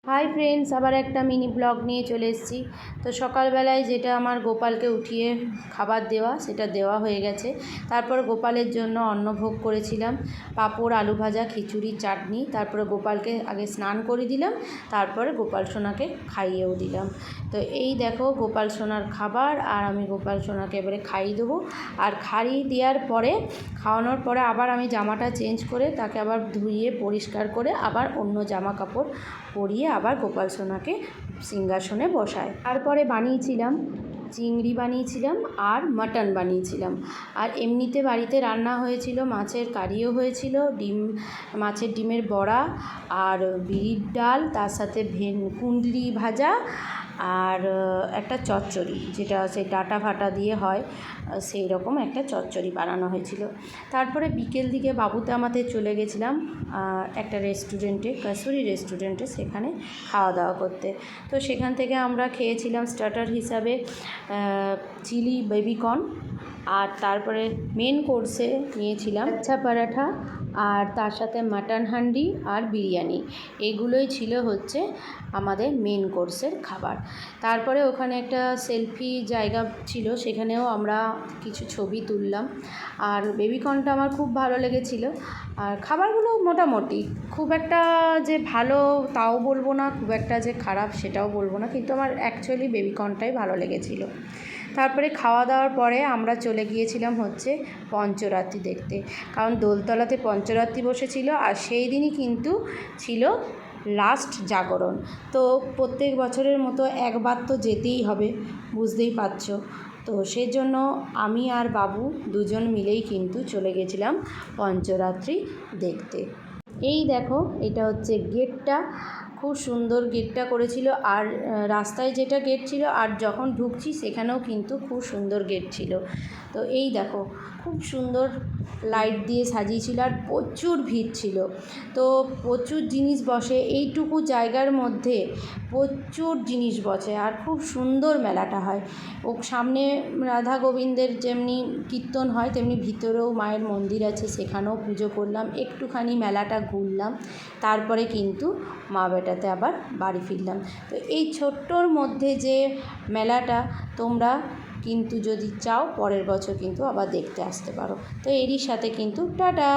Hi friends, আবার একটা mini blog নিয়ে চলে এসেছি। তো সকালবেলায় যেটা আমার গোপালকে উঠিয়ে খাবার দেওয়া, সেটা দেওয়া হয়ে গেছে। তারপর গোপালের জন্য অন্নভোগ করেছিলাম, পাঁপড়, আলু ভাজা, খিচুড়ি, চাটনি। তারপরে গোপালকে আগে স্নান করে দিলাম, তারপরে গোপাল সোনাকে খাইয়েও দিলাম। তো এই দেখো গোপাল সোনার খাবার, আর আমি গোপাল সোনাকে এবারে খাইয়ে দেবো। আর খাইয়ে দেওয়ার পরে, খাওয়ানোর পরে আবার আমি জামাটা চেঞ্জ করে তাকে আবার ধুইয়ে পরিষ্কার করে আবার অন্য জামা কাপড় পরিয়ে আবার গোপাল সোনাকে সিংহাসনে বসায়। তারপরে বানিয়েছিলাম চিংড়ি বানিয়েছিলাম আর মাটন বানিয়েছিলাম। আর এমনিতে বাড়িতে রান্না হয়েছিল, মাছের কারিও হয়েছিল, মাছের ডিমের বড়া আর বিউলির ডাল, তার সাথে কুঁদরি ভাজা আর একটা চচ্চড়ি, যেটা সেই ডাঁটা ফাটা দিয়ে হয়, সেই রকম একটা চচ্চড়ি বানানো হয়েছিল। তারপরে বিকেল দিকে বাবুতে আমাদের চলে গেছিলাম একটা রেস্টুরেন্টে, কাসুরি রেস্টুরেন্টে, সেখানে খাওয়া দাওয়া করতে। তো সেখান থেকে আমরা খেয়েছিলাম স্টার্টার হিসাবে চিলি বেবিকর্ন, আর তারপরে মেন কোর্সে নিয়েছিলাম আচ্ছা পরাঠা, আর তার সাথে মাটন হান্ডি আর বিরিয়ানি। এগুলোই ছিল হচ্ছে আমাদের মেন কোর্সের খাবার। তারপরে ওখানে একটা সেলফি জায়গা ছিল, সেখানেও আমরা কিছু ছবি তুললাম। আর বেবিকর্নটা আমার খুব ভালো লেগেছিল। আর খাবারগুলো মোটামুটি, খুব একটা যে ভালো তাও বলবো না, খুব একটা যে খারাপ সেটাও বলবো না, কিন্তু আমার অ্যাকচুয়ালি বেবিকর্নটাই ভালো লেগেছিল। তারপরে খাওয়া দাওয়ার পরে আমরা চলে গিয়েছিলাম হচ্ছে পঞ্চরাত্রি দেখতে, কারণ দোলতলাতে পঞ্চরাত্রি বসেছিল, আর সেই দিনই কিন্তু ছিল লাস্ট জাগরণ। তো প্রত্যেক বছরের মতো একবার তো যেতেই হবে, বুঝতেই পারছো। তো সেই জন্য আমি আর বাবু দুজন মিলেই কিন্তু চলে গেছিলাম পঞ্চরাত্রি দেখতে। এই দেখো, এটা হচ্ছে গেটটা, খুব সুন্দর গেটটা করেছিল। আর রাস্তায় যেটা গেট ছিল, আর যখন ঢুকছি সেখানেও কিন্তু খুব সুন্দর গেট ছিল। তো এই দেখো, খুব সুন্দর লাইট দিয়ে সাজিয়েছিল, আর প্রচুর ভিড় ছিল। তো প্রচুর জিনিস বসে এইটুকু জায়গার মধ্যে, প্রচুর জিনিস বসে, আর খুব সুন্দর মেলাটা হয়। ও সামনে রাধা গোবিন্দের যেমনি কীর্তন হয়, তেমনি ভিতরেও মায়ের মন্দির আছে, সেখানেও পুজো করলাম, একটুখানি মেলাটা ঘুরলাম, তারপরে কিন্তু মা বেটাতে আবার বাড়ি ফিরলাম। তো এই ছোট্টর মধ্যে যে মেলাটা, তোমরা কিন্তু যদি চাও পরের বছর কিন্তু আবার দেখতে আসতে পারো। তো এরই সাথে কিন্তু টাটা।